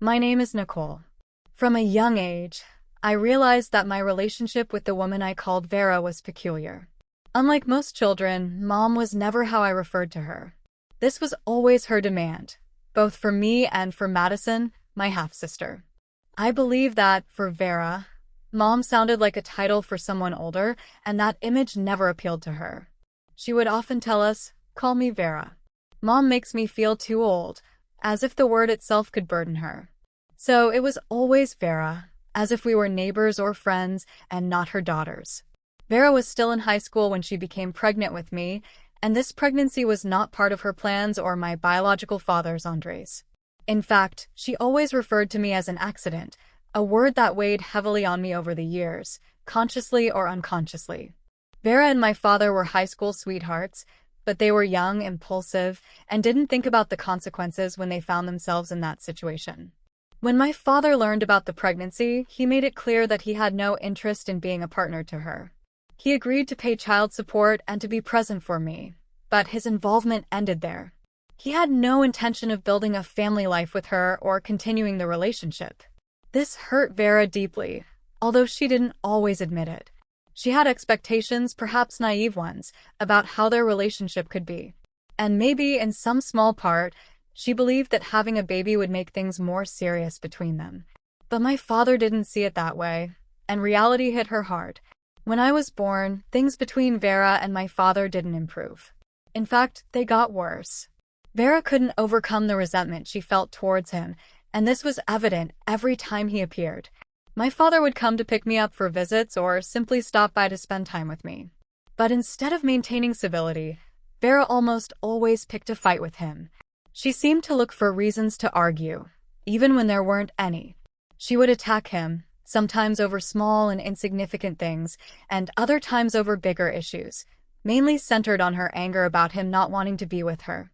My name is Nicole. From a young age, I realized that my relationship with the woman I called Vera was peculiar. Unlike most children, Mom was never how I referred to her. This was always her demand, both for me and for Madison, my half-sister. I believe that, for Vera, Mom sounded like a title for someone older, and that image never appealed to her. She would often tell us, "Call me Vera. Mom makes me feel too old," as if the word itself could burden her. So it was always Vera, as if we were neighbors or friends and not her daughters. Vera was still in high school when she became pregnant with me, and this pregnancy was not part of her plans or my biological father's, Andre's. In fact, she always referred to me as an accident, a word that weighed heavily on me over the years, consciously or unconsciously. Vera and my father were high school sweethearts, but they were young, impulsive, and didn't think about the consequences when they found themselves in that situation. When my father learned about the pregnancy, he made it clear that he had no interest in being a partner to her. He agreed to pay child support and to be present for me, but his involvement ended there. He had no intention of building a family life with her or continuing the relationship. This hurt Vera deeply, although she didn't always admit it. She had expectations, perhaps naive ones, about how their relationship could be. And maybe, in some small part, she believed that having a baby would make things more serious between them. But my father didn't see it that way, and reality hit her hard. When I was born, things between Vera and my father didn't improve. In fact, they got worse. Vera couldn't overcome the resentment she felt towards him, and this was evident every time he appeared. My father would come to pick me up for visits or simply stop by to spend time with me. But instead of maintaining civility, Vera almost always picked a fight with him. She seemed to look for reasons to argue, even when there weren't any. She would attack him, sometimes over small and insignificant things, and other times over bigger issues, mainly centered on her anger about him not wanting to be with her.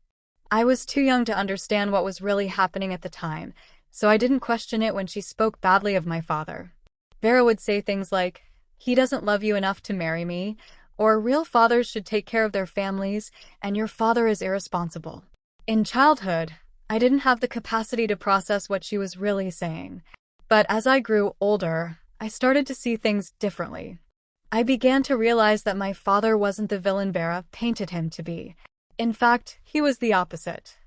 I was too young to understand what was really happening at the time, so I didn't question it when she spoke badly of my father. Vera would say things like, "He doesn't love you enough to marry me," or "Real fathers should take care of their families, and your father is irresponsible." In childhood, I didn't have the capacity to process what she was really saying. But as I grew older, I started to see things differently. I began to realize that my father wasn't the villain Vera painted him to be. In fact, he was the opposite.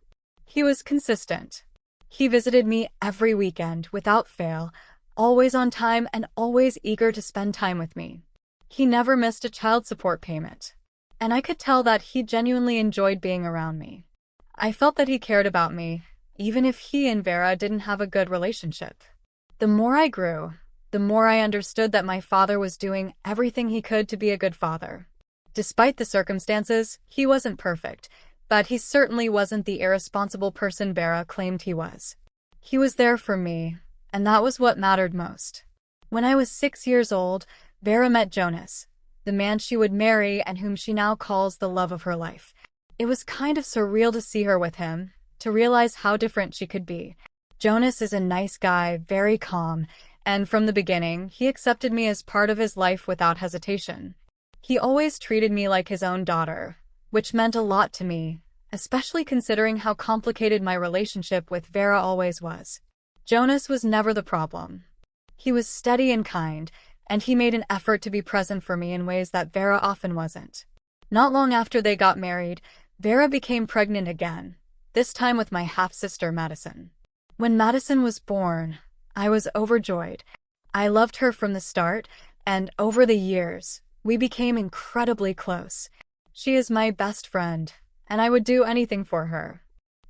He was consistent. He visited me every weekend, without fail, always on time and always eager to spend time with me. He never missed a child support payment. And I could tell that he genuinely enjoyed being around me. I felt that he cared about me, even if he and Vera didn't have a good relationship. The more I grew, the more I understood that my father was doing everything he could to be a good father. Despite the circumstances, he wasn't perfect, but he certainly wasn't the irresponsible person Vera claimed he was. He was there for me, and that was what mattered most. When I was 6 years old, Vera met Jonas, the man she would marry and whom she now calls the love of her life. It was kind of surreal to see her with him, to realize how different she could be. Jonas is a nice guy, very calm, and from the beginning, he accepted me as part of his life without hesitation. He always treated me like his own daughter, which meant a lot to me, especially considering how complicated my relationship with Vera always was. Jonas was never the problem. He was steady and kind, and he made an effort to be present for me in ways that Vera often wasn't. Not long after they got married, Vera became pregnant again, this time with my half-sister Madison. When Madison was born, I was overjoyed. I loved her from the start, and over the years, we became incredibly close. She is my best friend, and I would do anything for her.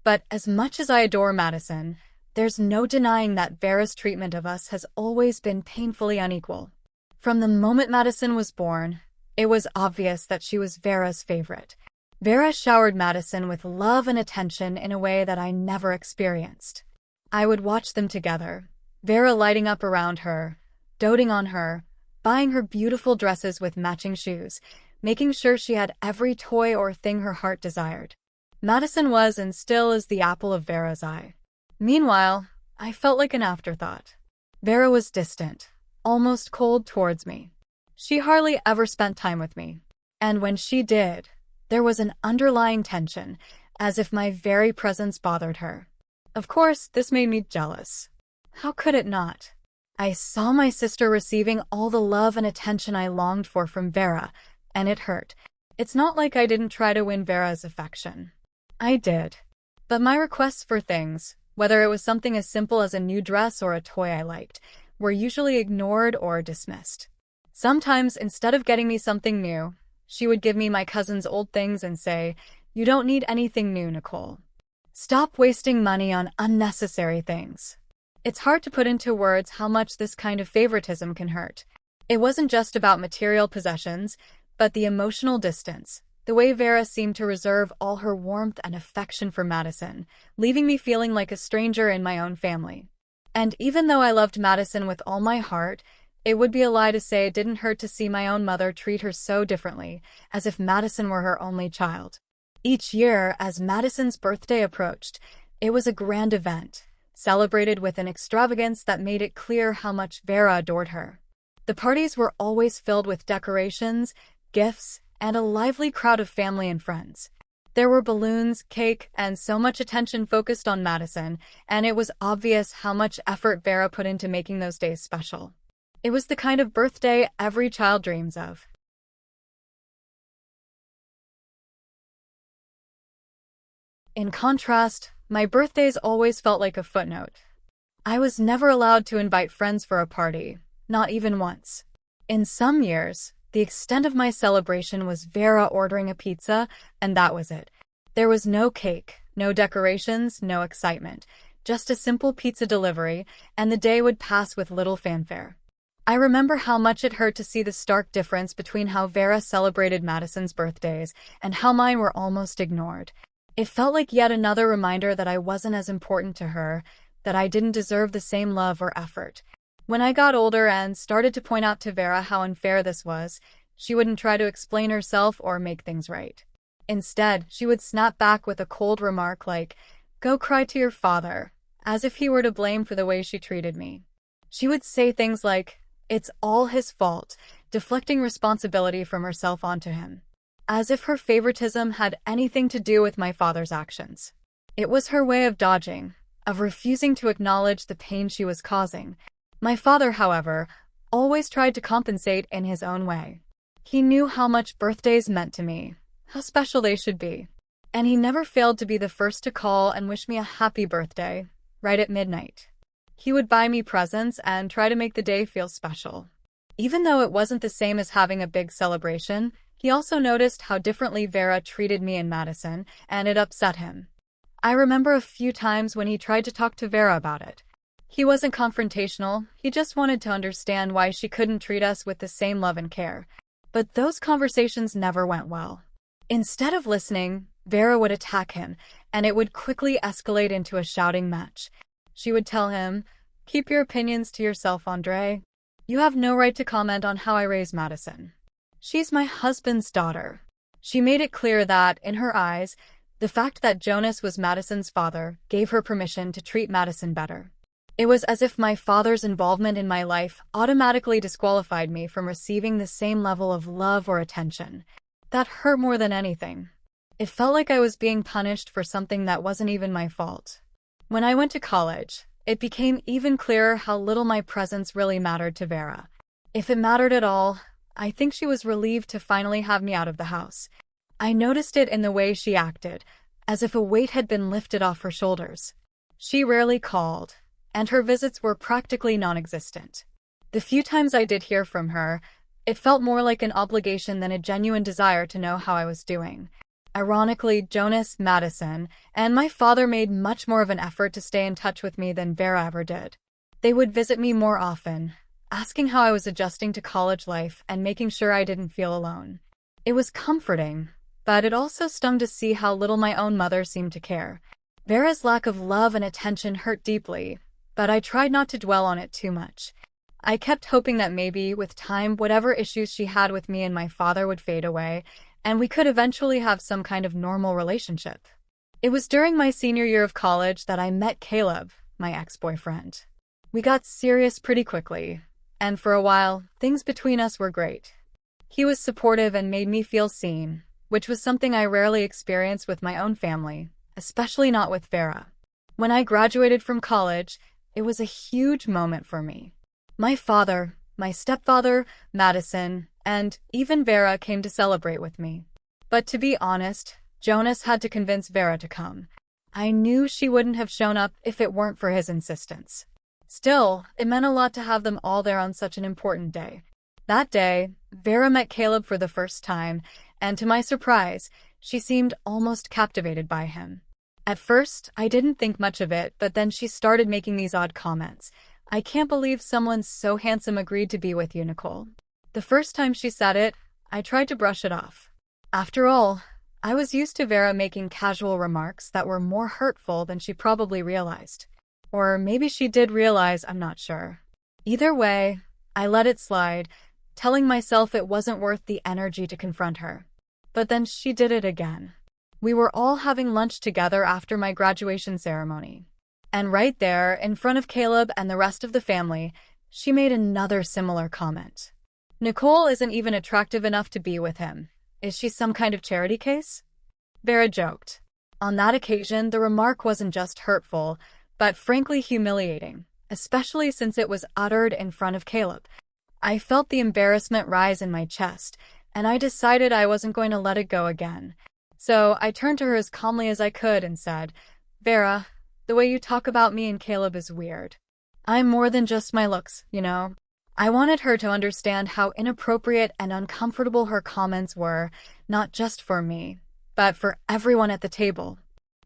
But as much as I adore Madison, there's no denying that Vera's treatment of us has always been painfully unequal. From the moment Madison was born, it was obvious that she was Vera's favorite. Vera showered Madison with love and attention in a way that I never experienced. I would watch them together, Vera lighting up around her, doting on her, buying her beautiful dresses with matching shoes, making sure she had every toy or thing her heart desired. Madison was and still is the apple of Vera's eye. Meanwhile, I felt like an afterthought. Vera was distant, almost cold towards me. She hardly ever spent time with me. And when she did, there was an underlying tension, as if my very presence bothered her. Of course, this made me jealous. How could it not? I saw my sister receiving all the love and attention I longed for from Vera, and it hurt. It's not like I didn't try to win Vera's affection. I did. But my requests for things, whether it was something as simple as a new dress or a toy I liked, were usually ignored or dismissed. Sometimes, instead of getting me something new, she would give me my cousin's old things and say, "You don't need anything new, Nicole. Stop wasting money on unnecessary things." It's hard to put into words how much this kind of favoritism can hurt. It wasn't just about material possessions, but the emotional distance, the way Vera seemed to reserve all her warmth and affection for Madison, leaving me feeling like a stranger in my own family. And even though I loved Madison with all my heart, it would be a lie to say it didn't hurt to see my own mother treat her so differently, as if Madison were her only child. Each year, as Madison's birthday approached, it was a grand event, celebrated with an extravagance that made it clear how much Vera adored her. The parties were always filled with decorations, gifts, and a lively crowd of family and friends. There were balloons, cake, and so much attention focused on Madison, and it was obvious how much effort Vera put into making those days special. It was the kind of birthday every child dreams of. In contrast, my birthdays always felt like a footnote. I was never allowed to invite friends for a party, not even once. In some years, the extent of my celebration was Vera ordering a pizza, and that was it. There was no cake, no decorations, no excitement, just a simple pizza delivery, and the day would pass with little fanfare. I remember how much it hurt to see the stark difference between how Vera celebrated Madison's birthdays and how mine were almost ignored. It felt like yet another reminder that I wasn't as important to her, that I didn't deserve the same love or effort. When I got older and started to point out to Vera how unfair this was, she wouldn't try to explain herself or make things right. Instead, she would snap back with a cold remark like, "Go cry to your father," as if he were to blame for the way she treated me. She would say things like, "It's all his fault," deflecting responsibility from herself onto him, as if her favoritism had anything to do with my father's actions. It was her way of dodging, of refusing to acknowledge the pain she was causing. My father, however, always tried to compensate in his own way. He knew how much birthdays meant to me, how special they should be, and he never failed to be the first to call and wish me a happy birthday, right at midnight. He would buy me presents and try to make the day feel special. Even though it wasn't the same as having a big celebration, he also noticed how differently Vera treated me and Madison, and it upset him. I remember a few times when he tried to talk to Vera about it. He wasn't confrontational, he just wanted to understand why she couldn't treat us with the same love and care. But those conversations never went well. Instead of listening, Vera would attack him, and it would quickly escalate into a shouting match. She would tell him, "Keep your opinions to yourself, Andre. You have no right to comment on how I raise Madison. She's my husband's daughter." She made it clear that, in her eyes, the fact that Jonas was Madison's father gave her permission to treat Madison better. It was as if my father's involvement in my life automatically disqualified me from receiving the same level of love or attention. That hurt more than anything. It felt like I was being punished for something that wasn't even my fault. When I went to college, it became even clearer how little my presence really mattered to Vera. If it mattered at all, I think she was relieved to finally have me out of the house. I noticed it in the way she acted, as if a weight had been lifted off her shoulders. She rarely called, and her visits were practically non-existent. The few times I did hear from her, it felt more like an obligation than a genuine desire to know how I was doing. Ironically, Jonas, Madison, and my father made much more of an effort to stay in touch with me than Vera ever did. They would visit me more often, asking how I was adjusting to college life and making sure I didn't feel alone. It was comforting, but it also stung to see how little my own mother seemed to care. Vera's lack of love and attention hurt deeply, but I tried not to dwell on it too much. I kept hoping that maybe, with time, whatever issues she had with me and my father would fade away, and we could eventually have some kind of normal relationship. It was during my senior year of college that I met Caleb, my ex-boyfriend. We got serious pretty quickly, and for a while, things between us were great. He was supportive and made me feel seen, which was something I rarely experienced with my own family, especially not with Vera. When I graduated from college, it was a huge moment for me. My father, my stepfather, Madison, and even Vera came to celebrate with me. But to be honest, Jonas had to convince Vera to come. I knew she wouldn't have shown up if it weren't for his insistence. Still, it meant a lot to have them all there on such an important day. That day, Vera met Caleb for the first time, and to my surprise, she seemed almost captivated by him. At first, I didn't think much of it, but then she started making these odd comments. "I can't believe someone so handsome agreed to be with you, Nicole." The first time she said it, I tried to brush it off. After all, I was used to Vera making casual remarks that were more hurtful than she probably realized. Or maybe she did realize, I'm not sure. Either way, I let it slide, telling myself it wasn't worth the energy to confront her. But then she did it again. We were all having lunch together after my graduation ceremony. And right there, in front of Caleb and the rest of the family, she made another similar comment. "Nicole isn't even attractive enough to be with him. Is she some kind of charity case?" Vera joked. On that occasion, the remark wasn't just hurtful, but frankly humiliating, especially since it was uttered in front of Caleb. I felt the embarrassment rise in my chest, and I decided I wasn't going to let it go again. So I turned to her as calmly as I could and said, "Vera, the way you talk about me and Caleb is weird. I'm more than just my looks, you know?" I wanted her to understand how inappropriate and uncomfortable her comments were, not just for me, but for everyone at the table.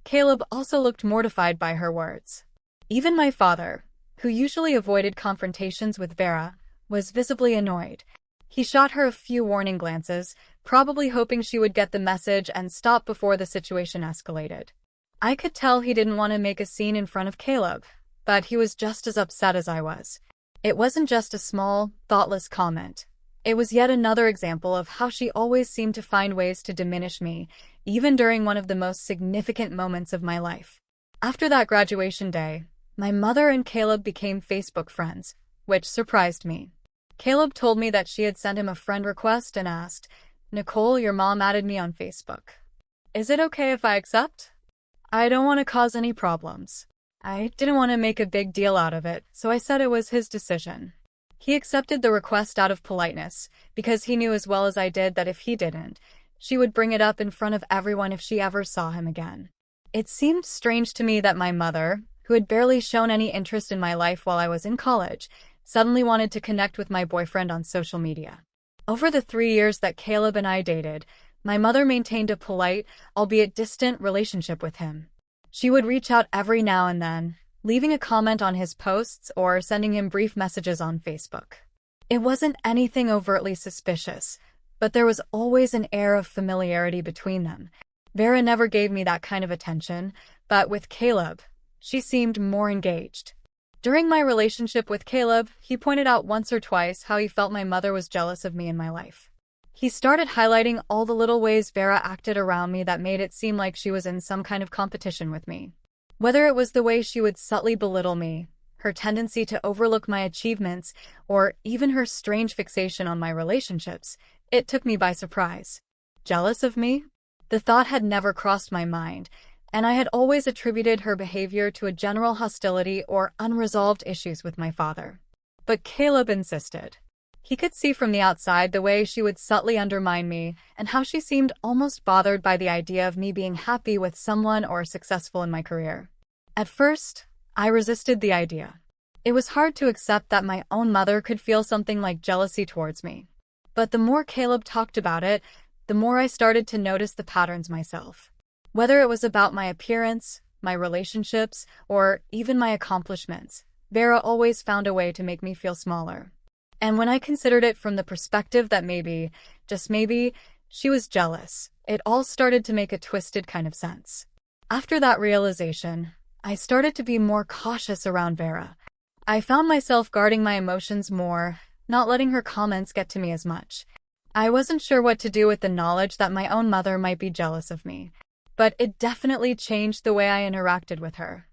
Caleb also looked mortified by her words. Even my father, who usually avoided confrontations with Vera, was visibly annoyed. He shot her a few warning glances, probably hoping she would get the message and stop before the situation escalated. I could tell he didn't want to make a scene in front of Caleb, but he was just as upset as I was. It wasn't just a small, thoughtless comment. It was yet another example of how she always seemed to find ways to diminish me, even during one of the most significant moments of my life. After that graduation day, my mother and Caleb became Facebook friends, which surprised me. Caleb told me that she had sent him a friend request and asked, "Nicole, your mom added me on Facebook. Is it okay if I accept? I don't want to cause any problems." I didn't want to make a big deal out of it, so I said it was his decision. He accepted the request out of politeness, because he knew as well as I did that if he didn't, she would bring it up in front of everyone if she ever saw him again. It seemed strange to me that my mother, who had barely shown any interest in my life while I was in college, suddenly wanted to connect with my boyfriend on social media. Over the 3 years that Caleb and I dated, my mother maintained a polite, albeit distant, relationship with him. She would reach out every now and then, leaving a comment on his posts or sending him brief messages on Facebook. It wasn't anything overtly suspicious, but there was always an air of familiarity between them. Vera never gave me that kind of attention, but with Caleb, she seemed more engaged. During my relationship with Caleb, he pointed out once or twice how he felt my mother was jealous of me in my life. He started highlighting all the little ways Vera acted around me that made it seem like she was in some kind of competition with me. Whether it was the way she would subtly belittle me, her tendency to overlook my achievements, or even her strange fixation on my relationships, it took me by surprise. Jealous of me? The thought had never crossed my mind, and I had always attributed her behavior to a general hostility or unresolved issues with my father. But Caleb insisted. He could see from the outside the way she would subtly undermine me and how she seemed almost bothered by the idea of me being happy with someone or successful in my career. At first, I resisted the idea. It was hard to accept that my own mother could feel something like jealousy towards me. But the more Caleb talked about it, the more I started to notice the patterns myself. Whether it was about my appearance, my relationships, or even my accomplishments, Vera always found a way to make me feel smaller. And when I considered it from the perspective that maybe, just maybe, she was jealous, it all started to make a twisted kind of sense. After that realization, I started to be more cautious around Vera. I found myself guarding my emotions more, not letting her comments get to me as much. I wasn't sure what to do with the knowledge that my own mother might be jealous of me, but it definitely changed the way I interacted with her.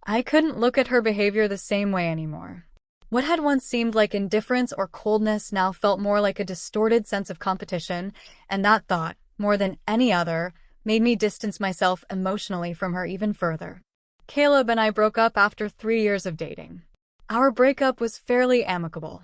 I couldn't look at her behavior the same way anymore. What had once seemed like indifference or coldness now felt more like a distorted sense of competition, and that thought, more than any other, made me distance myself emotionally from her even further. Caleb and I broke up after 3 years of dating. Our breakup was fairly amicable.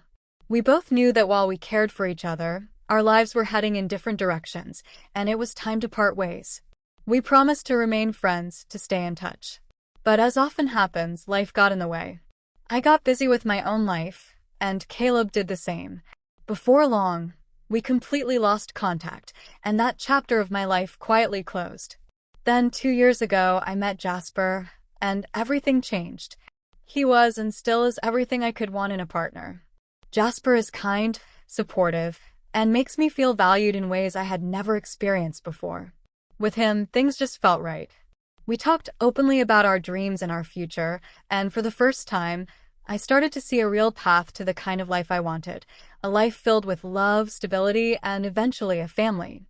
We both knew that while we cared for each other, our lives were heading in different directions, and it was time to part ways. We promised to remain friends, to stay in touch. But as often happens, life got in the way. I got busy with my own life, and Caleb did the same. Before long, we completely lost contact, and that chapter of my life quietly closed. Then 2 years ago, I met Jasper, and everything changed. He was and still is everything I could want in a partner. Jasper is kind, supportive, and makes me feel valued in ways I had never experienced before. With him, things just felt right. We talked openly about our dreams and our future, and for the first time, I started to see a real path to the kind of life I wanted, a life filled with love, stability, and eventually a family.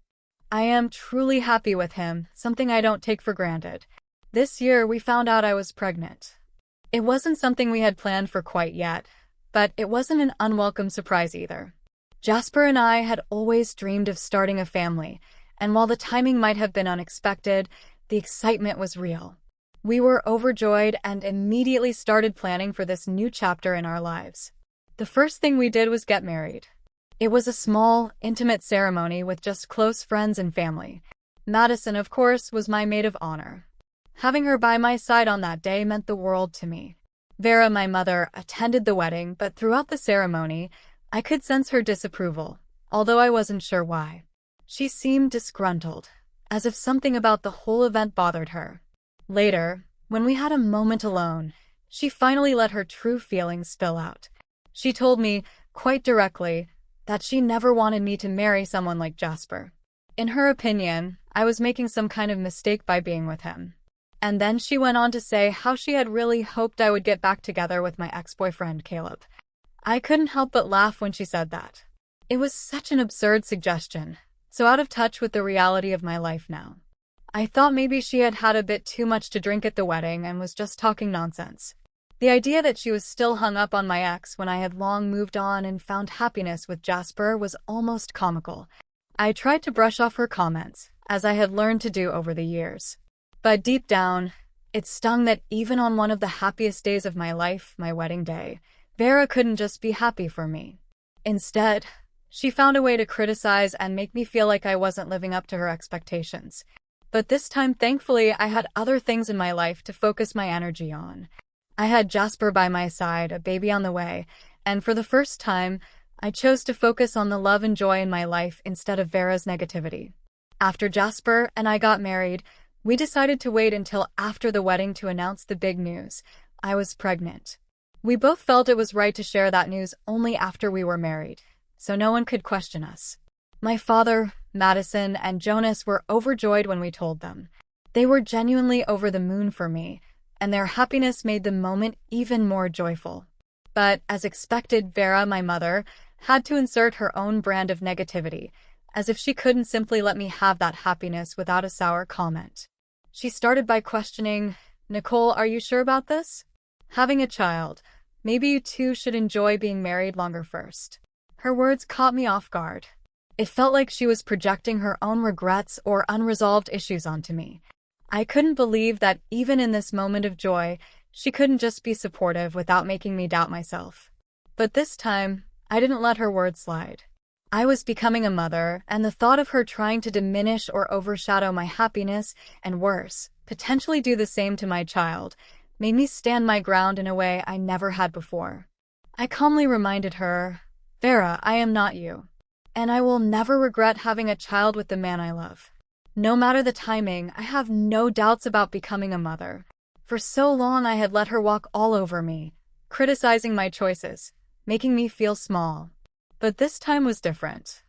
I am truly happy with him, something I don't take for granted. This year, we found out I was pregnant. It wasn't something we had planned for quite yet, but it wasn't an unwelcome surprise either. Jasper and I had always dreamed of starting a family, and while the timing might have been unexpected, the excitement was real. We were overjoyed and immediately started planning for this new chapter in our lives. The first thing we did was get married. It was a small, intimate ceremony with just close friends and family. Madison, of course, was my maid of honor. Having her by my side on that day meant the world to me. Vera, my mother, attended the wedding, but throughout the ceremony, I could sense her disapproval, although I wasn't sure why. She seemed disgruntled, as if something about the whole event bothered her. Later, when we had a moment alone, she finally let her true feelings spill out. She told me, quite directly, that she never wanted me to marry someone like Jasper. In her opinion, I was making some kind of mistake by being with him. And then she went on to say how she had really hoped I would get back together with my ex-boyfriend, Caleb. I couldn't help but laugh when she said that. It was such an absurd suggestion, so out of touch with the reality of my life now. I thought maybe she had had a bit too much to drink at the wedding and was just talking nonsense. The idea that she was still hung up on my ex when I had long moved on and found happiness with Jasper was almost comical. I tried to brush off her comments, as I had learned to do over the years. But deep down, it stung that even on one of the happiest days of my life, my wedding day, Vera couldn't just be happy for me. Instead, she found a way to criticize and make me feel like I wasn't living up to her expectations. But this time, thankfully, I had other things in my life to focus my energy on. I had Jasper by my side, a baby on the way, and for the first time, I chose to focus on the love and joy in my life instead of Vera's negativity. After Jasper and I got married, we decided to wait until after the wedding to announce the big news. I was pregnant. We both felt it was right to share that news only after we were married, so no one could question us. My father, Madison, and Jonas were overjoyed when we told them. They were genuinely over the moon for me, and their happiness made the moment even more joyful. But, as expected, Vera, my mother, had to insert her own brand of negativity, as if she couldn't simply let me have that happiness without a sour comment. She started by questioning, "Nicole, are you sure about this? Having a child, maybe you two should enjoy being married longer first." Her words caught me off guard. It felt like she was projecting her own regrets or unresolved issues onto me. I couldn't believe that even in this moment of joy, she couldn't just be supportive without making me doubt myself. But this time, I didn't let her words slide. I was becoming a mother, and the thought of her trying to diminish or overshadow my happiness, and worse, potentially do the same to my child, made me stand my ground in a way I never had before. I calmly reminded her, "Vera, I am not you. And I will never regret having a child with the man I love. No matter the timing, I have no doubts about becoming a mother." For so long I had let her walk all over me, criticizing my choices, making me feel small. But this time was different.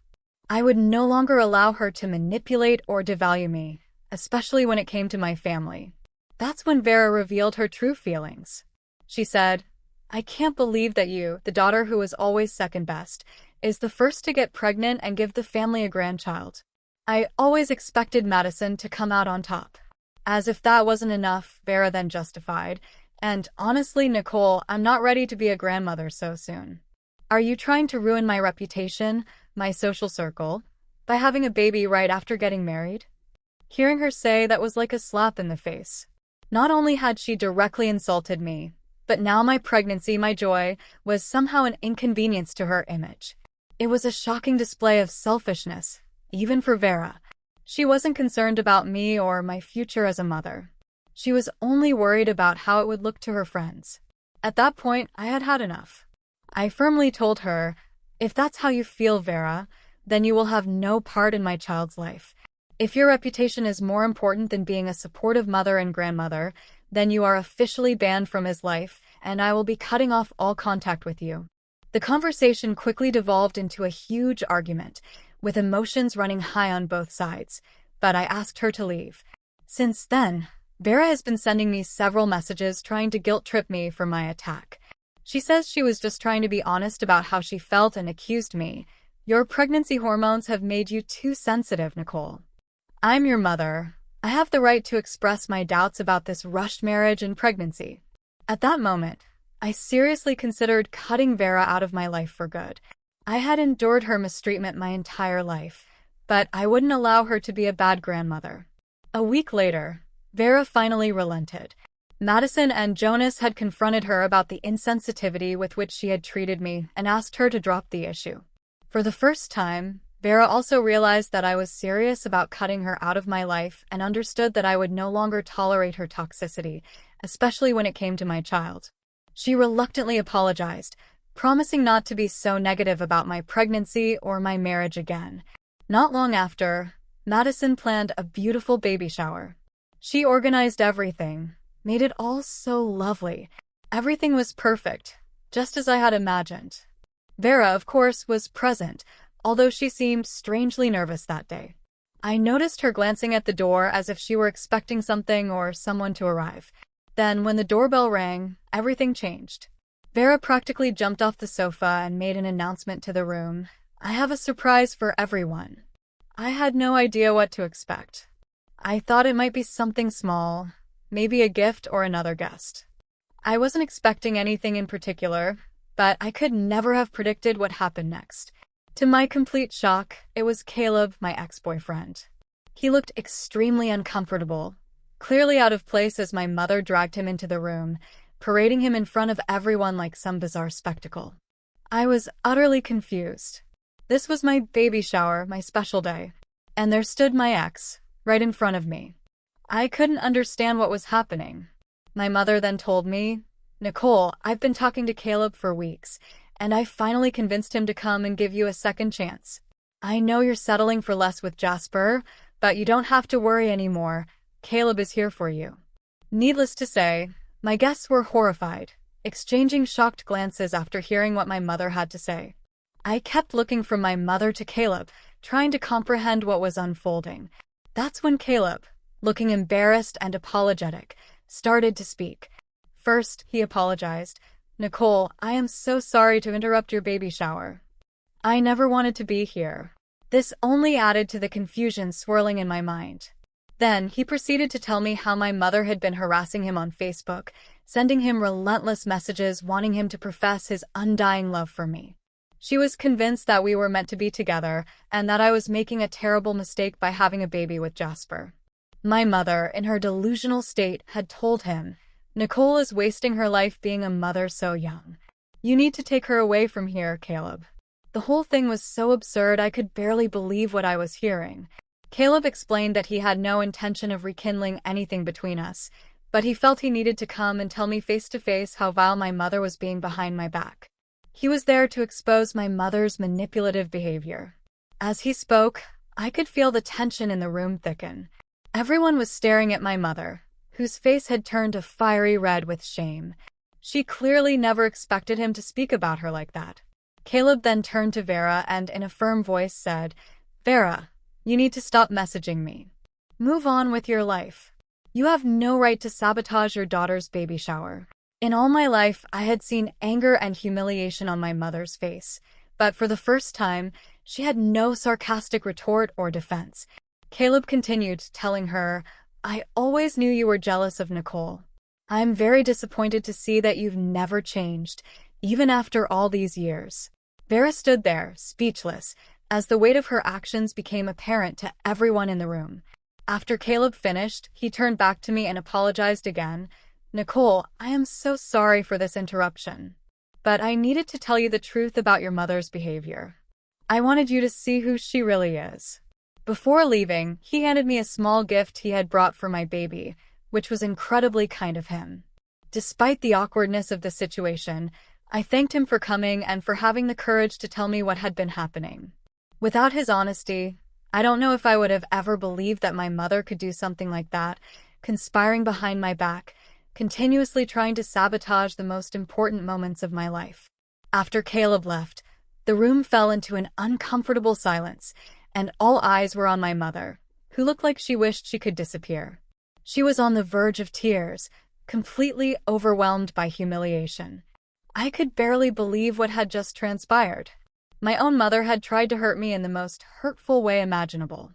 I would no longer allow her to manipulate or devalue me, especially when it came to my family. That's when Vera revealed her true feelings. She said, "I can't believe that you, the daughter who was always second best, is the first to get pregnant and give the family a grandchild. I always expected Madison to come out on top." As if that wasn't enough, Vera then justified, "And honestly, Nicole, I'm not ready to be a grandmother so soon. Are you trying to ruin my reputation, my social circle, by having a baby right after getting married?" Hearing her say that was like a slap in the face. Not only had she directly insulted me, but now my pregnancy, my joy, was somehow an inconvenience to her image. It was a shocking display of selfishness, even for Vera. She wasn't concerned about me or my future as a mother. She was only worried about how it would look to her friends. At that point, I had had enough. I firmly told her, "If that's how you feel, Vera, then you will have no part in my child's life. If your reputation is more important than being a supportive mother and grandmother, then you are officially banned from his life, and I will be cutting off all contact with you." The conversation quickly devolved into a huge argument, with emotions running high on both sides, but I asked her to leave. Since then, Vera has been sending me several messages trying to guilt-trip me for my attack. She says she was just trying to be honest about how she felt and accused me. "Your pregnancy hormones have made you too sensitive, Nicole. I'm your mother. I have the right to express my doubts about this rushed marriage and pregnancy." At that moment, I seriously considered cutting Vera out of my life for good. I had endured her mistreatment my entire life, but I wouldn't allow her to be a bad grandmother. A week later, Vera finally relented. Madison and Jonas had confronted her about the insensitivity with which she had treated me and asked her to drop the issue. For the first time, Vera also realized that I was serious about cutting her out of my life and understood that I would no longer tolerate her toxicity, especially when it came to my child. She reluctantly apologized, promising not to be so negative about my pregnancy or my marriage again. Not long after, Madison planned a beautiful baby shower. She organized everything, made it all so lovely. Everything was perfect, just as I had imagined. Vera, of course, was present, although she seemed strangely nervous that day. I noticed her glancing at the door as if she were expecting something or someone to arrive. Then, when the doorbell rang, everything changed. Vera practically jumped off the sofa and made an announcement to the room. "I have a surprise for everyone." I had no idea what to expect. I thought it might be something small, maybe a gift or another guest. I wasn't expecting anything in particular, but I could never have predicted what happened next. To my complete shock, it was Caleb, my ex-boyfriend. He looked extremely uncomfortable, clearly out of place as my mother dragged him into the room, parading him in front of everyone like some bizarre spectacle. I was utterly confused. This was my baby shower, my special day, and there stood my ex, right in front of me. I couldn't understand what was happening. My mother then told me, "Nicole, I've been talking to Caleb for weeks, and I finally convinced him to come and give you a second chance. I know you're settling for less with Jasper, but you don't have to worry anymore. Caleb is here for you." Needless to say, my guests were horrified, exchanging shocked glances after hearing what my mother had to say. I kept looking from my mother to Caleb, trying to comprehend what was unfolding. That's when Caleb, looking embarrassed and apologetic, started to speak. First, he apologized. "Nicole, I am so sorry to interrupt your baby shower. I never wanted to be here." This only added to the confusion swirling in my mind. Then, he proceeded to tell me how my mother had been harassing him on Facebook, sending him relentless messages wanting him to profess his undying love for me. She was convinced that we were meant to be together and that I was making a terrible mistake by having a baby with Jasper. My mother, in her delusional state, had told him, "Nicole is wasting her life being a mother so young. You need to take her away from here, Caleb." The whole thing was so absurd I could barely believe what I was hearing. Caleb explained that he had no intention of rekindling anything between us, but he felt he needed to come and tell me face to face how vile my mother was being behind my back. He was there to expose my mother's manipulative behavior. As he spoke, I could feel the tension in the room thicken. Everyone was staring at my mother, whose face had turned a fiery red with shame. She clearly never expected him to speak about her like that. Caleb then turned to Vera and in a firm voice said, "Vera, you need to stop messaging me. Move on with your life. You have no right to sabotage your daughter's baby shower." In all my life, I had seen anger and humiliation on my mother's face, but for the first time, she had no sarcastic retort or defense. Caleb continued, telling her, "I always knew you were jealous of Nicole. I'm very disappointed to see that you've never changed, even after all these years." Vera stood there, speechless, as the weight of her actions became apparent to everyone in the room. After Caleb finished, he turned back to me and apologized again. Nicole, I am so sorry for this interruption. But I needed to tell you the truth about your mother's behavior. I wanted you to see who she really is. Before leaving, he handed me a small gift he had brought for my baby, which was incredibly kind of him. Despite the awkwardness of the situation, I thanked him for coming and for having the courage to tell me what had been happening. Without his honesty, I don't know if I would have ever believed that my mother could do something like that, conspiring behind my back, continuously trying to sabotage the most important moments of my life. After Caleb left, the room fell into an uncomfortable silence, and all eyes were on my mother, who looked like she wished she could disappear. She was on the verge of tears, completely overwhelmed by humiliation. I could barely believe what had just transpired. My own mother had tried to hurt me in the most hurtful way imaginable.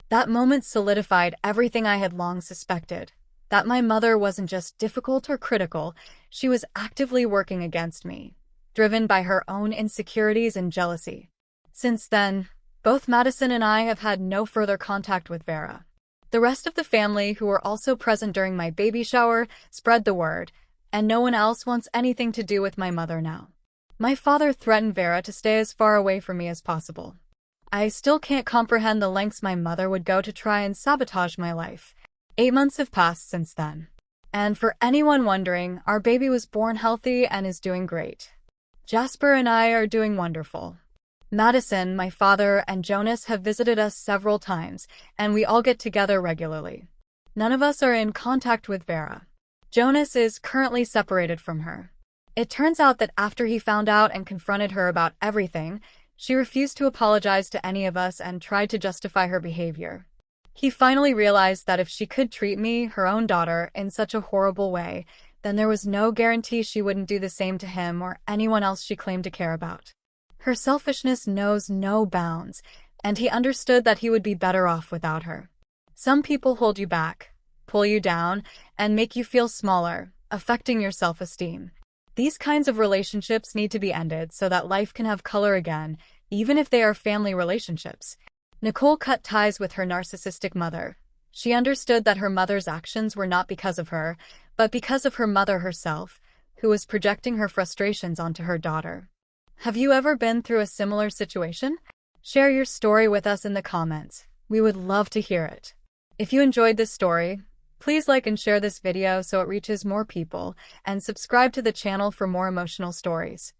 That moment solidified everything I had long suspected, that my mother wasn't just difficult or critical, she was actively working against me, driven by her own insecurities and jealousy. Since then, both Madison and I have had no further contact with Vera. The rest of the family, who were also present during my baby shower, spread the word, and no one else wants anything to do with my mother now. My father threatened Vera to stay as far away from me as possible. I still can't comprehend the lengths my mother would go to try and sabotage my life. 8 months have passed since then. And for anyone wondering, our baby was born healthy and is doing great. Jasper and I are doing wonderful. Madison, my father, and Jonas have visited us several times, and we all get together regularly. None of us are in contact with Vera. Jonas is currently separated from her. It turns out that after he found out and confronted her about everything, she refused to apologize to any of us and tried to justify her behavior. He finally realized that if she could treat me, her own daughter, in such a horrible way, then there was no guarantee she wouldn't do the same to him or anyone else she claimed to care about. Her selfishness knows no bounds, and he understood that he would be better off without her. Some people hold you back, pull you down, and make you feel smaller, affecting your self-esteem. These kinds of relationships need to be ended so that life can have color again, even if they are family relationships. Nicole cut ties with her narcissistic mother. She understood that her mother's actions were not because of her, but because of her mother herself, who was projecting her frustrations onto her daughter. Have you ever been through a similar situation? Share your story with us in the comments. We would love to hear it. If you enjoyed this story, please like and share this video so it reaches more people, and subscribe to the channel for more emotional stories.